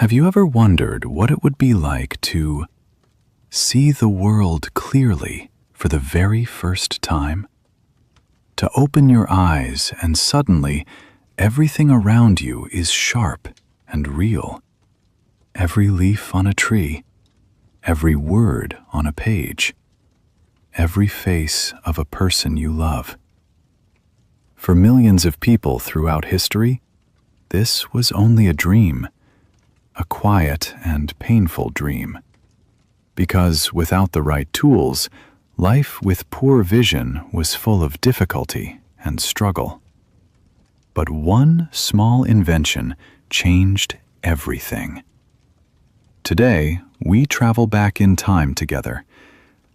Have you ever wondered what it would be like to see the world clearly for the very first time? To open your eyes and suddenly everything around you is sharp and real. Every leaf on a tree, every word on a page, every face of a person you love. For millions of people throughout history, this was only a dream, a quiet and painful dream. Because without the right tools, life with poor vision was full of difficulty and struggle. But one small invention changed everything. Today, we travel back in time together.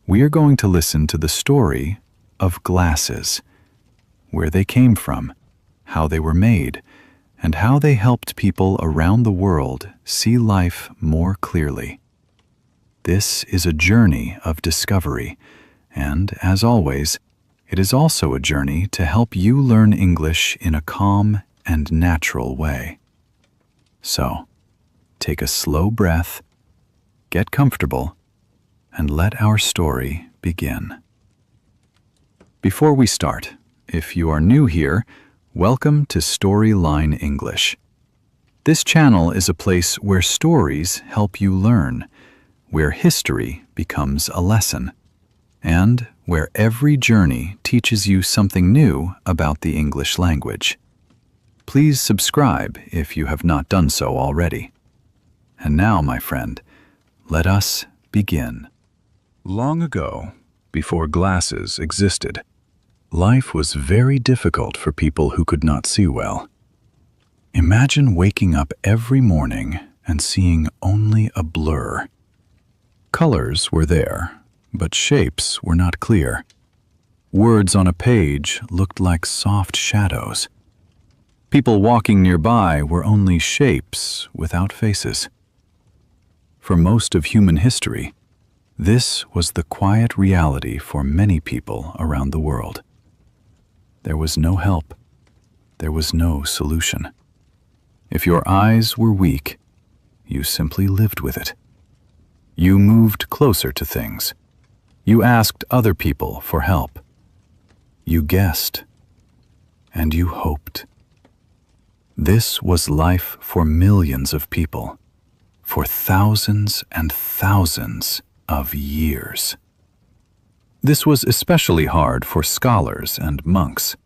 We are going to listen to the story of glasses, where they came from, how they were made, and how they helped people around the world see life more clearly. This is a journey of discovery, and, as always, it is also a journey to help you learn English in a calm and natural way. So, take a slow breath, get comfortable, and let our story begin. Before we start, if you are new here, welcome to Storyline English. This channel is a place where stories help you learn, where history becomes a lesson, and where every journey teaches you something new about the English language. Please subscribe if you have not done so already. And now, my friend, let us begin. Long ago, before glasses existed, life was very difficult for people who could not see well. Imagine waking up every morning and seeing only a blur. Colors were there, but shapes were not clear. Words on a page looked like soft shadows. People walking nearby were only shapes without faces. For most of human history, this was the quiet reality for many people around the world. There was no help. There was no solution. If your eyes were weak, you simply lived with it. You moved closer to things. You asked other people for help. You guessed. And you hoped. This was life for millions of people, for thousands and thousands of years. This was especially hard for scholars and monks.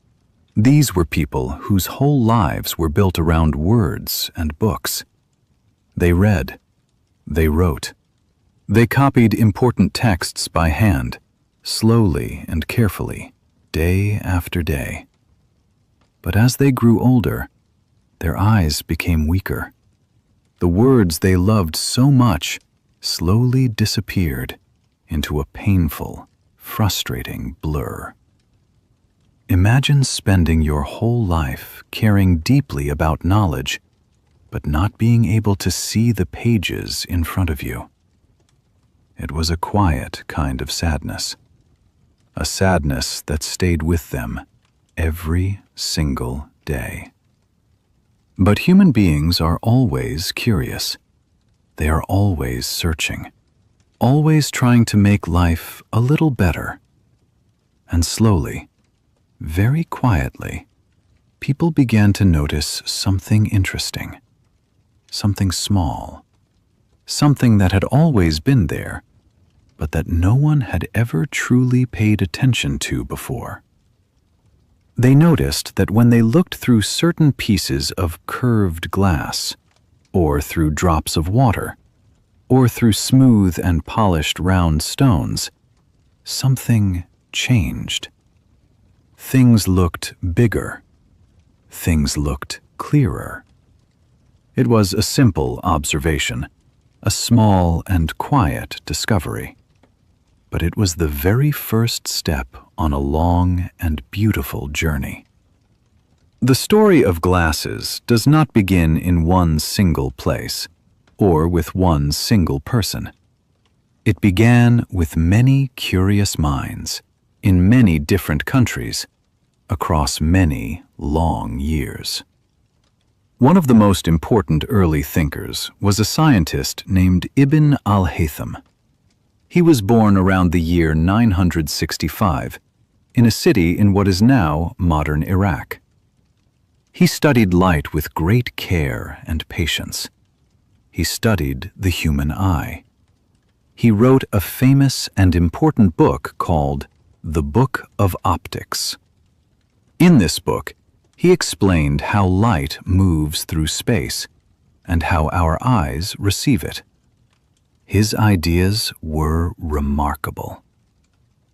These were people whose whole lives were built around words and books. They read. They wrote. They copied important texts by hand, slowly and carefully, day after day. But as they grew older, their eyes became weaker. The words they loved so much slowly disappeared into a painful, frustrating blur. Imagine spending your whole life caring deeply about knowledge, but not being able to see the pages in front of you. It was a quiet kind of sadness, a sadness that stayed with them every single day. But human beings are always curious. They are always searching, always trying to make life a little better. And slowly, very quietly, people began to notice something interesting, something small, something that had always been there, but that no one had ever truly paid attention to before. They noticed that when they looked through certain pieces of curved glass, or through drops of water, or through smooth and polished round stones, something changed. Things looked bigger. Things looked clearer. It was a simple observation, a small and quiet discovery. But it was the very first step on a long and beautiful journey. The story of glasses does not begin in one single place, or with one single person. It began with many curious minds, in many different countries, across many long years. One of the most important early thinkers was a scientist named Ibn al-Haytham. He was born around the year 965 in a city in what is now modern Iraq. He studied light with great care and patience. He studied the human eye. He wrote a famous and important book called The Book of Optics. In this book, he explained how light moves through space and how our eyes receive it. His ideas were remarkable.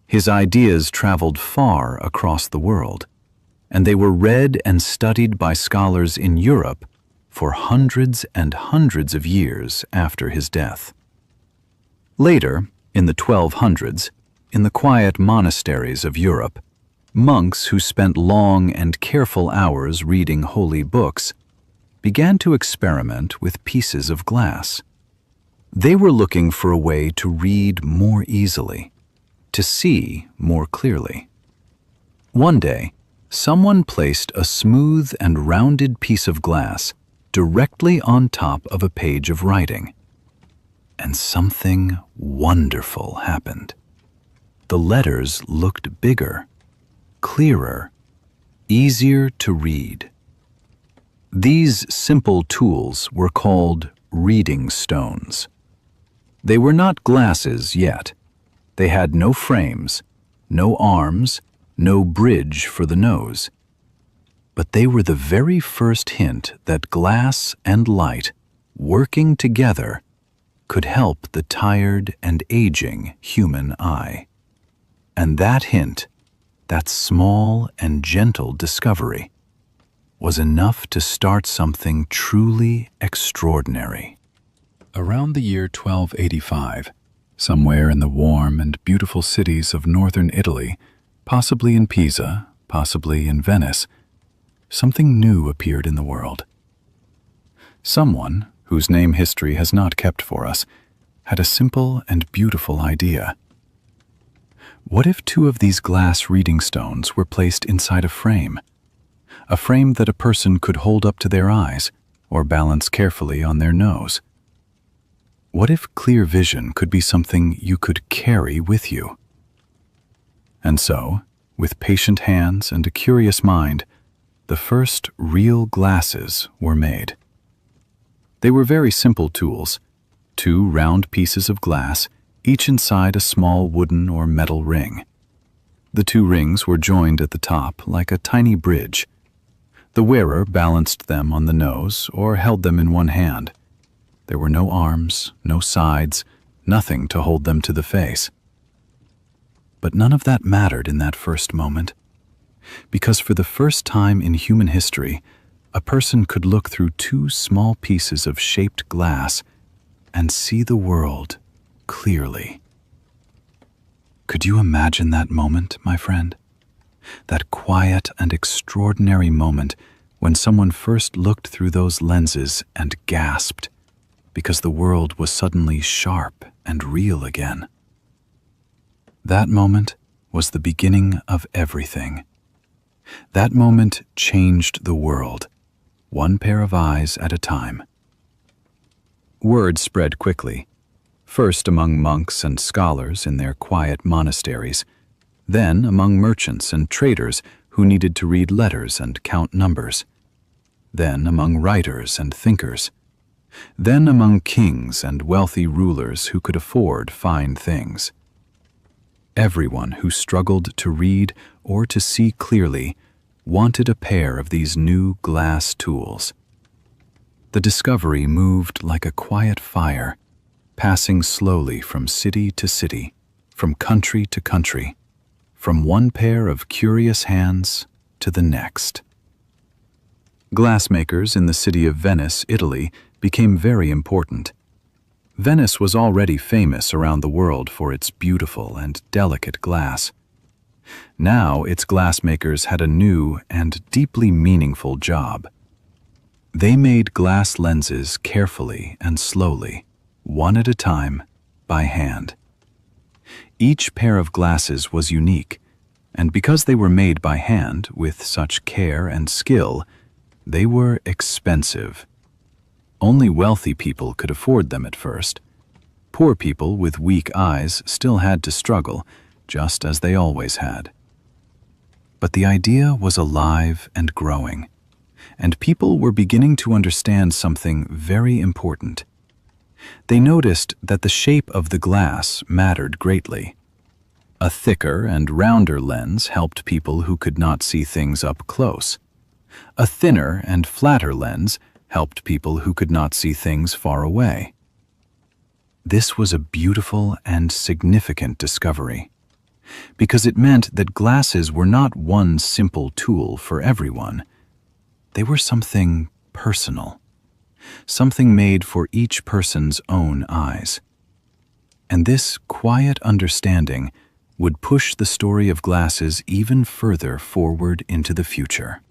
His ideas traveled far across the world, and they were read and studied by scholars in Europe for hundreds and hundreds of years after his death. Later, in the 1200s, in the quiet monasteries of Europe, monks who spent long and careful hours reading holy books began to experiment with pieces of glass. They were looking for a way to read more easily, to see more clearly. One day, someone placed a smooth and rounded piece of glass directly on top of a page of writing, and something wonderful happened. The letters looked bigger, clearer, easier to read. These simple tools were called reading stones. They were not glasses yet. They had no frames, no arms, no bridge for the nose. But they were the very first hint that glass and light, working together, could help the tired and aging human eye. And that hint, that small and gentle discovery, was enough to start something truly extraordinary. Around the year 1285, somewhere in the warm and beautiful cities of northern Italy, possibly in Pisa, possibly in Venice, something new appeared in the world. Someone, whose name history has not kept for us, had a simple and beautiful idea. What if two of these glass reading stones were placed inside a frame that a person could hold up to their eyes or balance carefully on their nose? What if clear vision could be something you could carry with you? And so, with patient hands and a curious mind, the first real glasses were made. They were very simple tools, two round pieces of glass, each inside a small wooden or metal ring. The two rings were joined at the top like a tiny bridge. The wearer balanced them on the nose or held them in one hand. There were no arms, no sides, nothing to hold them to the face. But none of that mattered in that first moment, because for the first time in human history, a person could look through two small pieces of shaped glass and see the world clearly. Could you imagine that moment, my friend? That quiet and extraordinary moment when someone first looked through those lenses and gasped because the world was suddenly sharp and real again. That moment was the beginning of everything. That moment changed the world, one pair of eyes at a time. Word spread quickly, first among monks and scholars in their quiet monasteries, then among merchants and traders who needed to read letters and count numbers, then among writers and thinkers, then among kings and wealthy rulers who could afford fine things. Everyone who struggled to read or to see clearly wanted a pair of these new glass tools. The discovery moved like a quiet fire, passing slowly from city to city, from country to country, from one pair of curious hands to the next. Glassmakers in the city of Venice, Italy, became very important. Venice was already famous around the world for its beautiful and delicate glass. Now its glassmakers had a new and deeply meaningful job. They made glass lenses carefully and slowly, one at a time, by hand. Each pair of glasses was unique, and because they were made by hand with such care and skill, They were expensive. Only wealthy people could afford them at first. Poor people with weak eyes still had to struggle, just as they always had. But the idea was alive and growing, and people were beginning to understand something very important. They noticed that the shape of the glass mattered greatly. A thicker and rounder lens helped people who could not see things up close. A thinner and flatter lens helped people who could not see things far away. This was a beautiful and significant discovery, because it meant that glasses were not one simple tool for everyone. They were something personal, something made for each person's own eyes. And this quiet understanding would push the story of glasses even further forward into the future.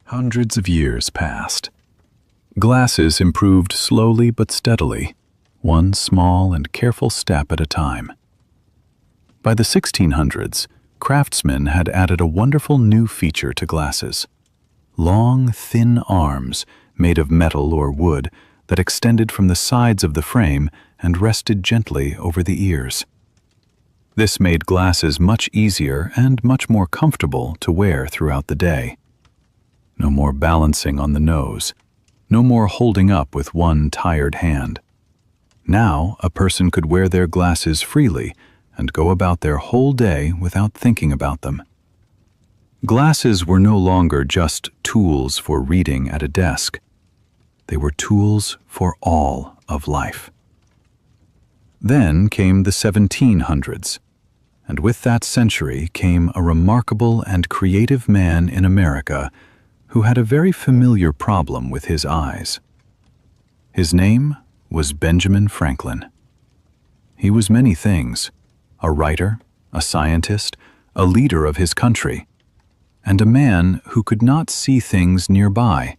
Hundreds of years passed. Glasses improved slowly but steadily, one small and careful step at a time. By the 1600s, craftsmen had added a wonderful new feature to glasses: long, thin arms made of metal or wood that extended from the sides of the frame and rested gently over the ears. This made glasses much easier and much more comfortable to wear throughout the day. No more balancing on the nose, no more holding up with one tired hand. Now a person could wear their glasses freely and go about their whole day without thinking about them. Glasses were no longer just tools for reading at a desk. They were tools for all of life. Then came the 1700s, and with that century came a remarkable and creative man in America who had a very familiar problem with his eyes. His name was Benjamin Franklin. He was many things: a writer, a scientist, a leader of his country, and a man who could not see things nearby,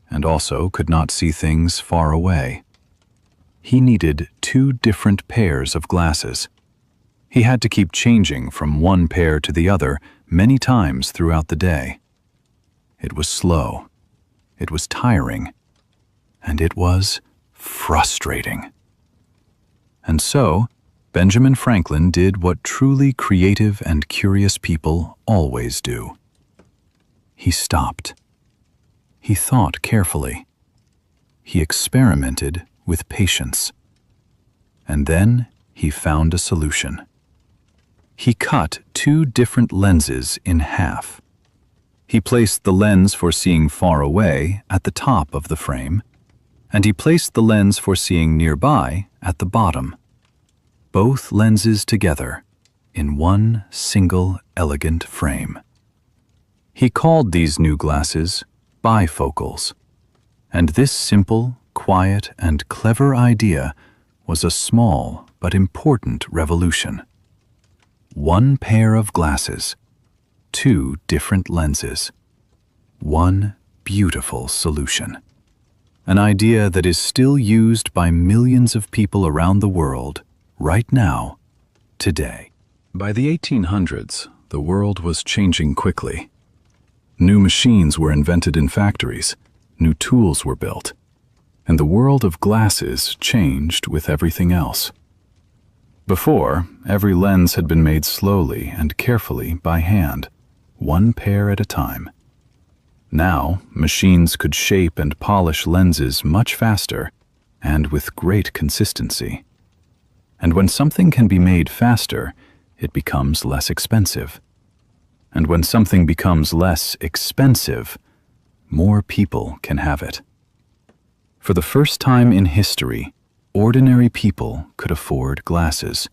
and also could not see things far away. He needed two different pairs of glasses. He had to keep changing from one pair to the other many times throughout the day. It was slow, it was tiring, and it was frustrating. And so, Benjamin Franklin did what truly creative and curious people always do. He stopped. He thought carefully. He experimented with patience. And then he found a solution. He cut two different lenses in half. He placed the lens for seeing far away at the top of the frame, and he placed the lens for seeing nearby at the bottom. Both lenses together in one single elegant frame. He called these new glasses bifocals, and this simple, quiet, and clever idea was a small but important revolution. One pair of glasses, two different lenses, one beautiful solution. An idea that is still used by millions of people around the world right now, today. By the 1800s, the world was changing quickly. New machines were invented in factories, new tools were built, and the world of glasses changed with everything else. Before, every lens had been made slowly and carefully by hand, one pair at a time. Now, machines could shape and polish lenses much faster and with great consistency. And when something can be made faster, it becomes less expensive. And when something becomes less expensive, more people can have it. For the first time in history, ordinary people could afford glasses.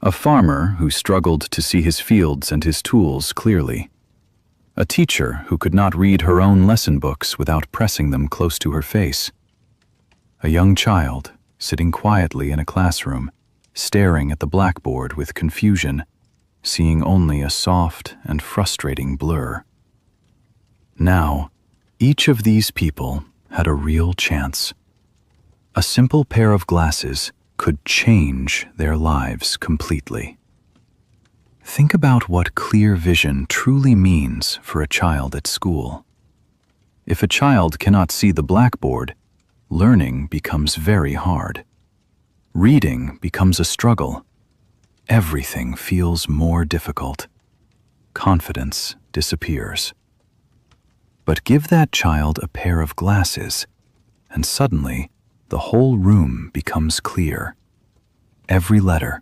A farmer who struggled to see his fields and his tools clearly. A teacher who could not read her own lesson books without pressing them close to her face. A young child sitting quietly in a classroom, staring at the blackboard with confusion, seeing only a soft and frustrating blur. Now, each of these people had a real chance. A simple pair of glasses could change their lives completely. Think about what clear vision truly means for a child at school. If a child cannot see the blackboard, learning becomes very hard. Reading becomes a struggle. Everything feels more difficult. Confidence disappears. But give that child a pair of glasses, and suddenly the whole room becomes clear. Every letter,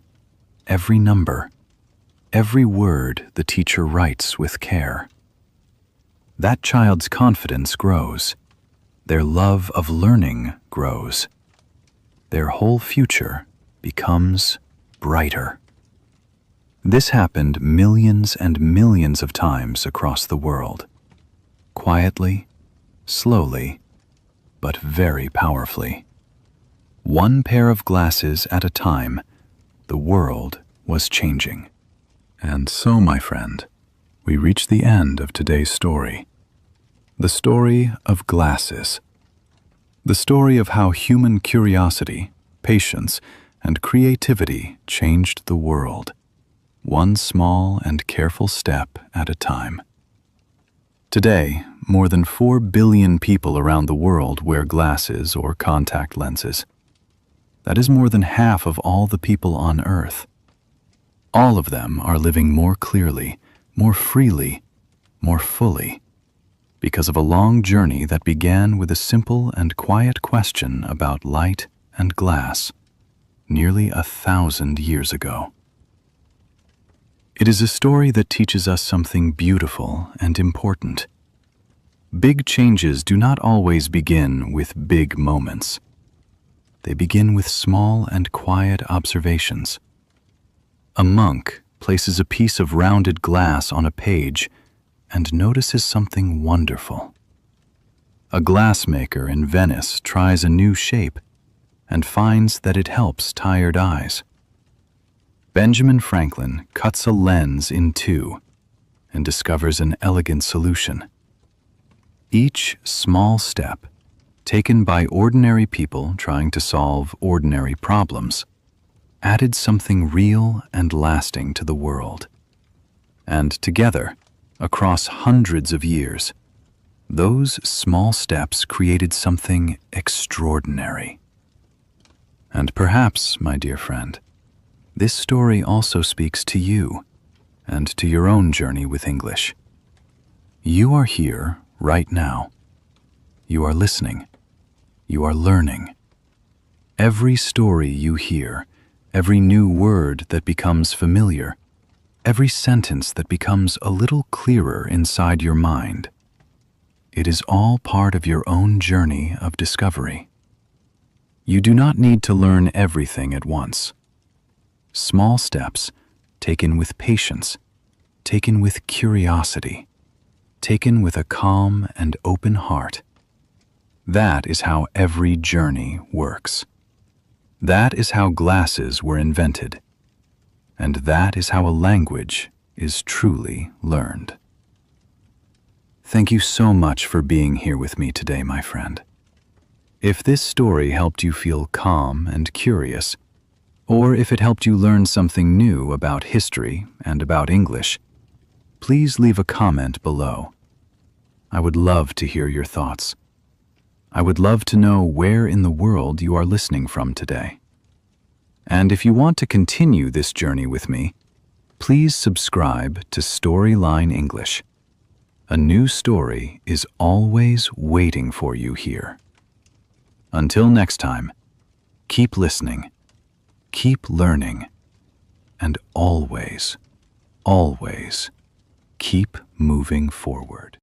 every number, every word the teacher writes with care. That child's confidence grows. Their love of learning grows. Their whole future becomes brighter. This happened millions and millions of times across the world. Quietly, slowly, but very powerfully. One pair of glasses at a time, the world was changing. And so, my friend, we reach the end of today's story. The story of glasses. The story of how human curiosity, patience, and creativity changed the world, one small and careful step at a time. Today, more than 4 billion people around the world wear glasses or contact lenses. That is more than half of all the people on Earth. All of them are living more clearly, more freely, more fully, because of a long journey that began with a simple and quiet question about light and glass, nearly 1,000 years ago. It is a story that teaches us something beautiful and important. Big changes do not always begin with big moments. They begin with small and quiet observations. A monk places a piece of rounded glass on a page and notices something wonderful. A glassmaker in Venice tries a new shape and finds that it helps tired eyes. Benjamin Franklin cuts a lens in two and discovers an elegant solution. Each small step, taken by ordinary people trying to solve ordinary problems, added something real and lasting to the world. And together, across hundreds of years, those small steps created something extraordinary. And perhaps, my dear friend, this story also speaks to you and to your own journey with English. You are here right now. You are listening. You are learning. Every story you hear, every new word that becomes familiar, every sentence that becomes a little clearer inside your mind, it is all part of your own journey of discovery. You do not need to learn everything at once. Small steps, taken with patience, taken with curiosity, taken with a calm and open heart. That is how every journey works. That is how glasses were invented. And that is how a language is truly learned. Thank you so much for being here with me today, my friend. If this story helped you feel calm and curious, or if it helped you learn something new about history and about English, please leave a comment below. I would love to hear your thoughts. I would love to know where in the world you are listening from today. And if you want to continue this journey with me, please subscribe to Storyline English. A new story is always waiting for you here. Until next time, keep listening, keep learning, and always, always keep moving forward.